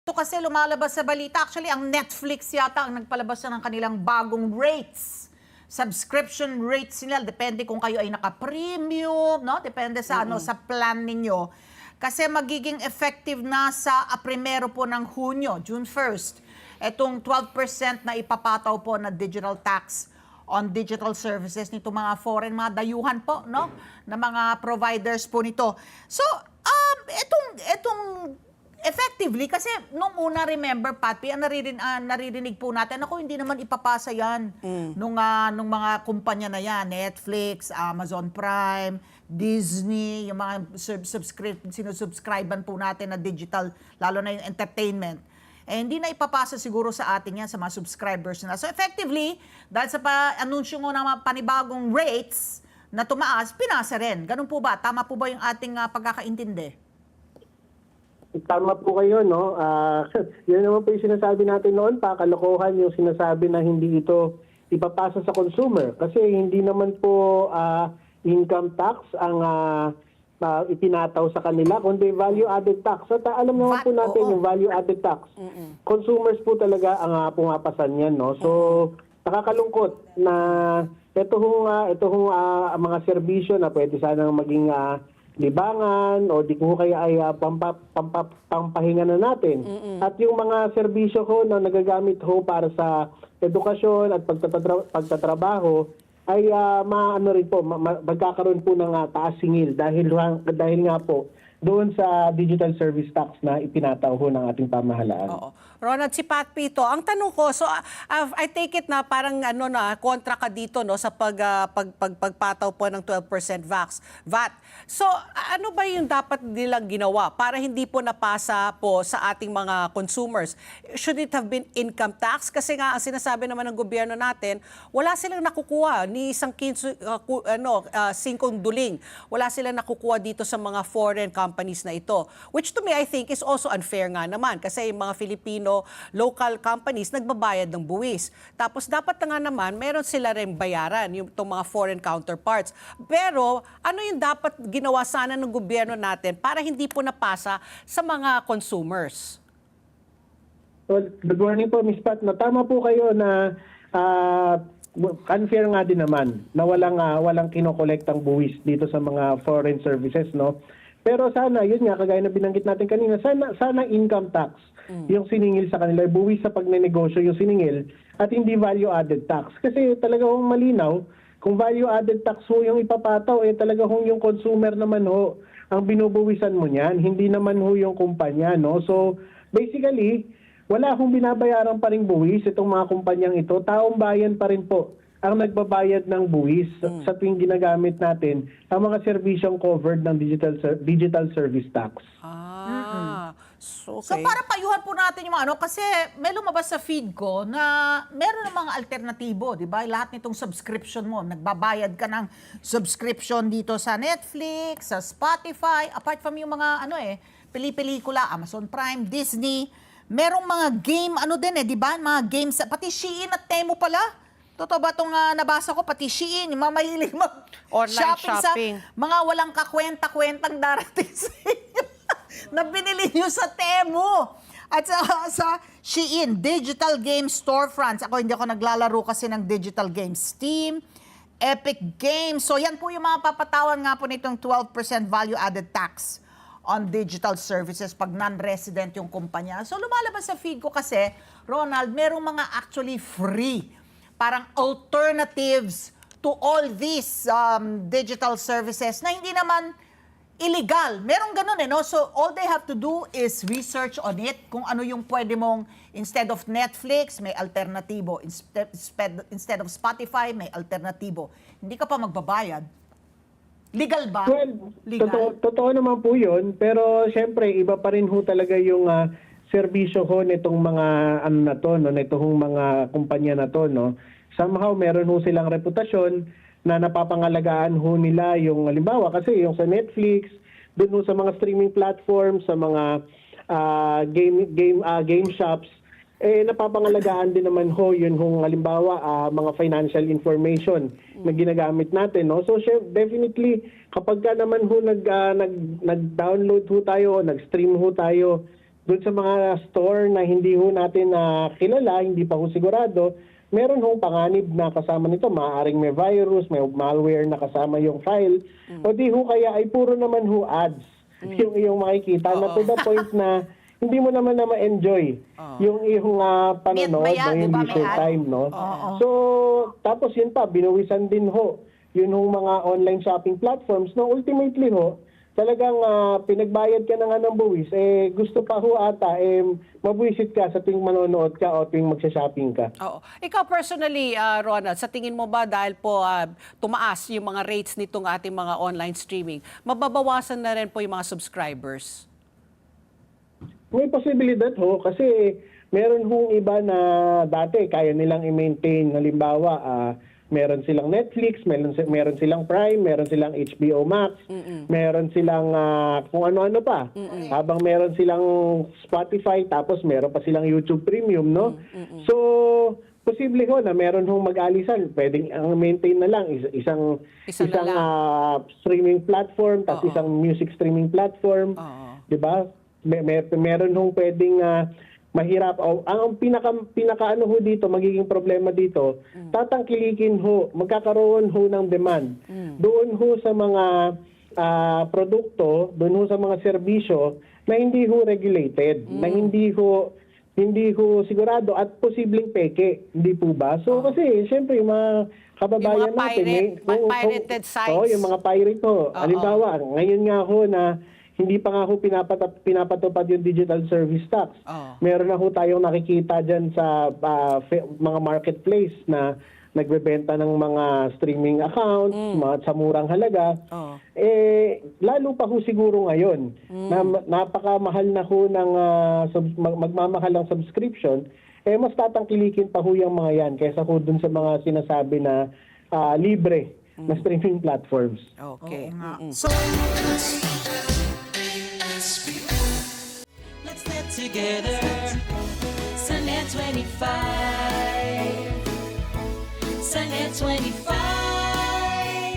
Ito kasi lumalabas sa balita. Actually, ang Netflix yata ang nagpalabas na ng kanilang bagong rates. Subscription rates nila. Depende kung kayo ay naka-premium, no? Depende sa sa plan ninyo. Kasi magiging effective na sa primero po ng Hunyo, June 1st. Itong 12% na ipapataw po na digital tax on digital services nito mga foreign, mga dayuhan po, no? Na mga providers po nito. So, itong effectively, kasi nung una, remember, Patpi, ang naririnig po natin, ako, hindi naman ipapasa yan nung mga kumpanya na yan, Netflix, Amazon Prime, Disney, yung mga sinusubscribean po natin na digital, lalo na yung entertainment. Eh, hindi na ipapasa siguro sa atin yan, sa mga subscribers na. So effectively, dahil sa anunsyo mo ng mga panibagong rates na tumaas, pinasa rin. Ganun po ba? Tama po ba yung ating pagkakaintindi? Tama po kayo, no? Yun naman po yung sinasabi natin noon, kalokohan yung sinasabi na hindi ito ipapasa sa consumer. Kasi hindi naman po income tax ang ipinataw sa kanila, kundi value-added tax. At alam naman po natin yung value-added tax. Consumers po talaga ang pumapasan yan, no? So, nakakalungkot na ito hong mga serbisyo na pwede sanang maging libangan o di ko kaya ay pampahinga na natin. At yung mga serbisyo ko na nagagamit ho para sa edukasyon at pagtatrabaho ay magkakaroon po ng taas singil dahil nga po doon sa digital service tax na ipinataw ho ng ating pamahalaan. Oo. Ronald, si Pat Pito, ang tanong ko, so I take it na parang kontra ka dito no sa pagpataw po ng 12% VAT. So ano ba yung dapat nilang ginawa para hindi po napasa po sa ating mga consumers? Should it have been income tax? Kasi nga ang sinasabi naman ng gobyerno natin, wala silang nakukuha ni isang singkong duling. Wala silang nakukuha dito sa mga foreign companies na ito. Which to me, I think, is also unfair nga naman. Kasi yung mga Filipino local companies nagbabayad ng buwis. Tapos dapat na nga naman, meron sila rin bayaran, yung mga foreign counterparts. Pero ano yung dapat ginawa sana ng gobyerno natin para hindi po napasa sa mga consumers? Well, good morning po, Ms. Pat. Tama po kayo na unfair nga din naman na walang kinokolektang buwis dito sa mga foreign services, no? Pero sana, yun nga, kagaya na binanggit natin kanina, sana income tax yung siningil sa kanila, buwis sa pagnenegosyo yung siningil at hindi value-added tax. Kasi talaga hong malinaw, kung value-added tax ho yung ipapataw, talaga hong yung consumer naman ho ang binubuwisan mo niyan, hindi naman ho yung kumpanya, no? So, basically, wala hong binabayaran pa rin buwis itong mga kumpanyang ito. Taong bayan pa rin po ang nagbabayad ng buwis sa tuwing ginagamit natin ang mga serbisyong covered ng digital service tax. So para payuhan po natin yung kasi may lumabas sa feed ko na meron ng mga alternatibo, di ba? Lahat nitong subscription mo, nagbabayad ka ng subscription dito sa Netflix, sa Spotify, apart from yung mga peli-pelikula, Amazon Prime, Disney, merong mga game din di ba? Mga games, pati Shein at Temu pala. Totoo ba itong nabasa ko, pati Shein, yung mga mahilig shopping sa mga walang kakwenta-kwentang darating sa inyo na binili nyo sa Temu. At sa Shein, digital game storefronts. Hindi ako naglalaro kasi ng digital games. Steam, Epic Games. So yan po yung mga papatawan nga po nitong 12% value-added tax on digital services pag non-resident yung kumpanya. So lumalabas sa feed ko kasi, Ronald, merong mga actually free. Parang alternatives to all these digital services na hindi naman illegal. Merong ganun no? So all they have to do is research on it kung ano yung pwede mong, instead of Netflix, may alternatibo. Instead of Spotify, may alternatibo. Hindi ka pa magbabayad. Legal ba? Well, legal? Totoo naman po yun, pero syempre iba pa rin ho talaga yung serbisyo ho nitong mga nitong mga kumpanya na to, no? Somehow meron ho silang reputasyon na napapangalagaan ho nila yung halimbawa kasi yung sa Netflix, doon ho sa mga streaming platforms, sa mga game shops, napapangalagaan din naman ho yun hong halimbawa mga financial information na ginagamit natin, no? So definitely kapag ka naman ho nag-download ho tayo o nag-stream ho tayo doon sa mga store na hindi ho natin kilala, hindi pa ho sigurado, meron hong panganib na kasama nito. Maaaring may virus, may malware na kasama yung file. O di ho kaya ay puro naman ho ads yung iyong makikita na to the point na hindi mo naman na ma-enjoy yung iyong panonood, Maya, no, yung diba, may leisure ad? time. No? So, tapos yun pa, binuwisan din ho yun hong mga online shopping platforms. No, ultimately ho, talagang pinagbayad ka na nga ng buwis, gusto pa ho ata, mabuwisit ka sa tuwing manonood ka o tuwing magsha-shopping ka. Oo. Ikaw personally, Ronald, sa tingin mo ba dahil po tumaas yung mga rates nitong ating mga online streaming, mababawasan na rin po yung mga subscribers? May posibilidad ho kasi meron hong iba na dati kaya nilang i-maintain. Halimbawa, meron silang Netflix, meron silang Prime, meron silang HBO Max, meron silang kung ano-ano pa. Habang meron silang Spotify, tapos meron pa silang YouTube Premium, no? So, posible ho na meron hong mag-alisan. Pwedeng ang maintain na lang isang na lang. streaming platform, tapos isang music streaming platform. 'Di ba? Meron hong pwedeng mahirap. Ang pinaka ano ho dito, magiging problema dito, tatangkilikin ho, magkakaroon ho ng demand. Doon ho sa mga produkto, doon ho sa mga serbisyo na hindi ho regulated, na hindi ho sigurado at posibleng peke, hindi po ba? So kasi syempre yung mga kababayan Yung mga natin, pirated sites. yung mga pirate ho. Halimbawa, ngayon nga ho na hindi pa nga ho pinapatupad yung digital service tax. Meron na ho tayong nakikita dyan sa mga marketplace na nagbebenta ng mga streaming accounts, sa murang halaga. Lalo pa ho siguro ngayon na napakamahal na ho ng magmamahal ng subscription, mas tatangkilikin pa ho yung mga yan kaysa ho dun sa mga sinasabi na libre na streaming platforms. Okay. So, Let's get together. Sunday 25. Sunday 25.